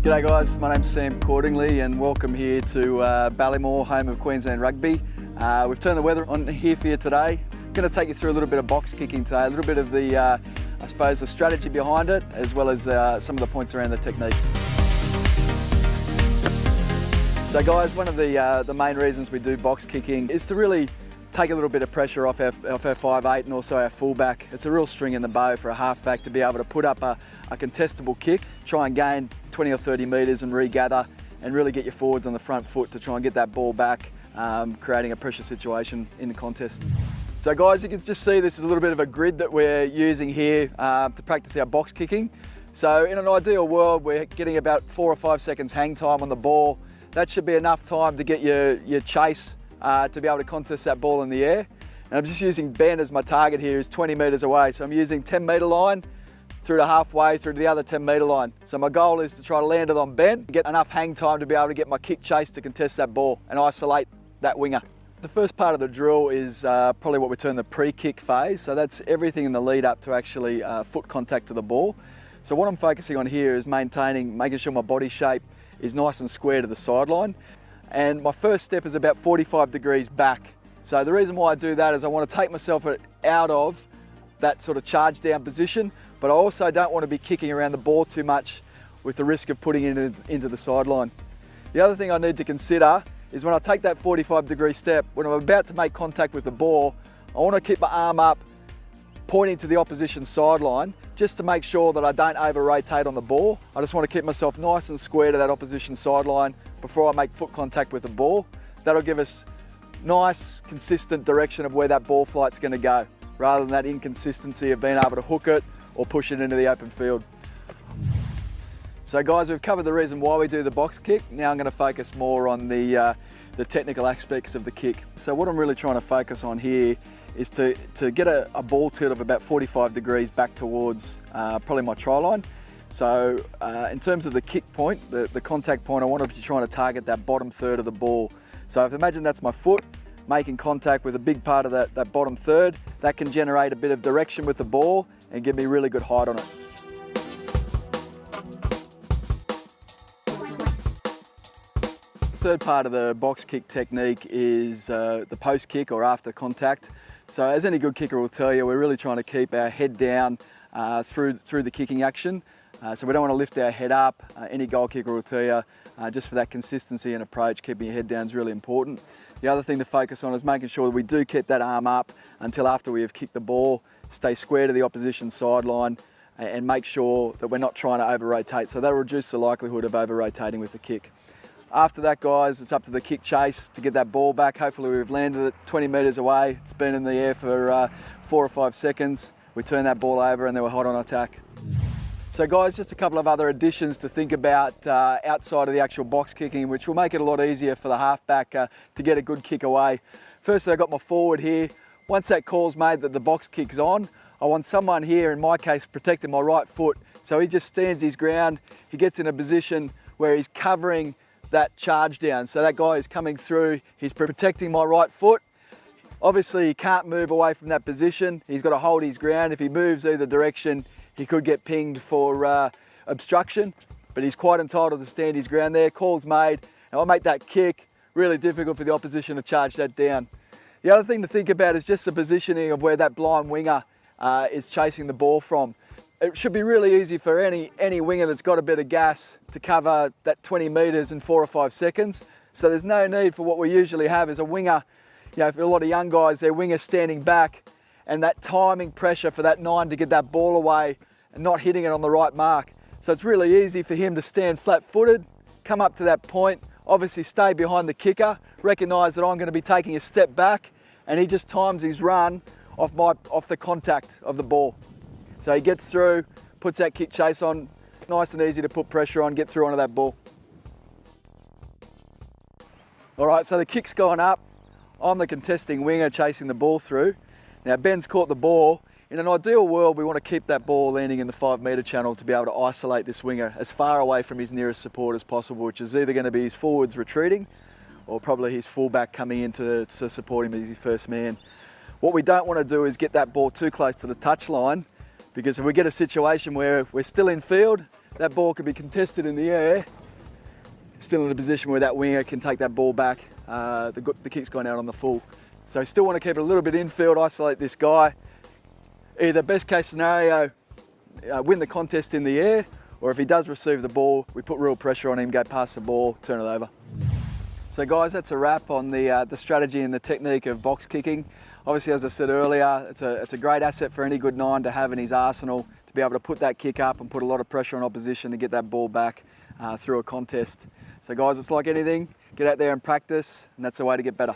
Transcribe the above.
G'day guys, my name's Sam Cordingley and welcome here to Ballymore, home of Queensland Rugby. We've turned the weather on here for you today. I'm going to take you through a little bit of box kicking today, a little bit of the, I suppose, the strategy behind it, as well as some of the points around the technique. So guys, one of the main reasons we do box kicking is to really take a little bit of pressure off our 5'8" and also our fullback. It's a real string in the bow for a halfback to be able to put up a contestable kick, try and gain 20 or 30 metres and regather and really get your forwards on the front foot to try and get that ball back, creating a pressure situation in the contest. So guys, you can just see this is a little bit of a grid that we're using here to practice our box kicking. So in an ideal world, we're getting about 4 or 5 seconds hang time on the ball. That should be enough time to get your chase to be able to contest that ball in the air. And I'm just using Ben as my target here, is 20 metres away. So I'm using 10 metre line through to halfway through to the other 10 metre line. So my goal is to try to land it on Ben, get enough hang time to be able to get my kick chase to contest that ball and isolate that winger. The first part of the drill is probably what we term the pre-kick phase. So that's everything in the lead up to actually foot contact to the ball. So what I'm focusing on here is making sure my body shape is nice and square to the sideline. And my first step is about 45 degrees back. So the reason why I do that is I want to take myself out of that sort of charge down position, but I also don't want to be kicking around the ball too much with the risk of putting it into the sideline. The other thing I need to consider is when I take that 45-degree step, when I'm about to make contact with the ball, I want to keep my arm up, pointing to the opposition sideline, just to make sure that I don't over-rotate on the ball. I just want to keep myself nice and square to that opposition sideline before I make foot contact with the ball. That'll give us nice, consistent direction of where that ball flight's going to go, rather than that inconsistency of being able to hook it or push it into the open field. So guys, we've covered the reason why we do the box kick. Now I'm going to focus more on the technical aspects of the kick. So what I'm really trying to focus on here is to get a ball tilt of about 45 degrees back towards probably my try line. So in terms of the kick point, the contact point, I want to be trying to target that bottom third of the ball. So if imagine that's my foot making contact with a big part of that bottom third, that can generate a bit of direction with the ball and give me really good height on it. The third part of the box kick technique is the post kick or after contact. So as any good kicker will tell you, we're really trying to keep our head down through the kicking action. So we don't want to lift our head up. Any goal kicker will tell you, just for that consistency and approach, keeping your head down is really important. The other thing to focus on is making sure that we do keep that arm up until after we have kicked the ball, stay square to the opposition sideline, and make sure that we're not trying to over-rotate. So that'll reduce the likelihood of over-rotating with the kick. After that, guys, it's up to the kick chase to get that ball back. Hopefully we've landed it 20 metres away. It's been in the air for 4 or 5 seconds. We turn that ball over and then we're hot on attack. So guys, just a couple of other additions to think about outside of the actual box kicking, which will make it a lot easier for the halfback to get a good kick away. Firstly, I've got my forward here. Once that call's made that the box kick's on, I want someone here, in my case, protecting my right foot. So he just stands his ground. He gets in a position where he's covering that charge down. So that guy is coming through, he's protecting my right foot. Obviously, he can't move away from that position. He's got to hold his ground. If he moves either direction, he could get pinged for obstruction, but he's quite entitled to stand his ground there. Call's made, and I'll make that kick really difficult for the opposition to charge that down. The other thing to think about is just the positioning of where that blind winger is chasing the ball from. It should be really easy for any winger that's got a bit of gas to cover that 20 metres in 4 or 5 seconds. So there's no need for what we usually have is a winger, for a lot of young guys, their winger standing back, and that timing pressure for that 9 to get that ball away and not hitting it on the right mark. So it's really easy for him to stand flat-footed, come up to that point, obviously stay behind the kicker, recognise that I'm going to be taking a step back, and he just times his run off the contact of the ball. So he gets through, puts that kick chase on, nice and easy to put pressure on, get through onto that ball. All right, so the kick's gone up. I'm the contesting winger chasing the ball through. Now Ben's caught the ball. In an ideal world, we want to keep that ball landing in the 5 metre channel to be able to isolate this winger as far away from his nearest support as possible, which is either going to be his forwards retreating or probably his fullback coming in to support him as his first man. What we don't want to do is get that ball too close to the touchline, because if we get a situation where we're still in field, that ball could be contested in the air, still in a position where that winger can take that ball back. The kick's gone out on the full. So still want to keep it a little bit infield, isolate this guy. Either best case scenario, win the contest in the air, or if he does receive the ball, we put real pressure on him, go past the ball, turn it over. So guys, that's a wrap on the strategy and the technique of box kicking. Obviously, as I said earlier, it's a great asset for any good nine to have in his arsenal, to be able to put that kick up and put a lot of pressure on opposition to get that ball back through a contest. So guys, it's like anything, get out there and practice, and that's the way to get better.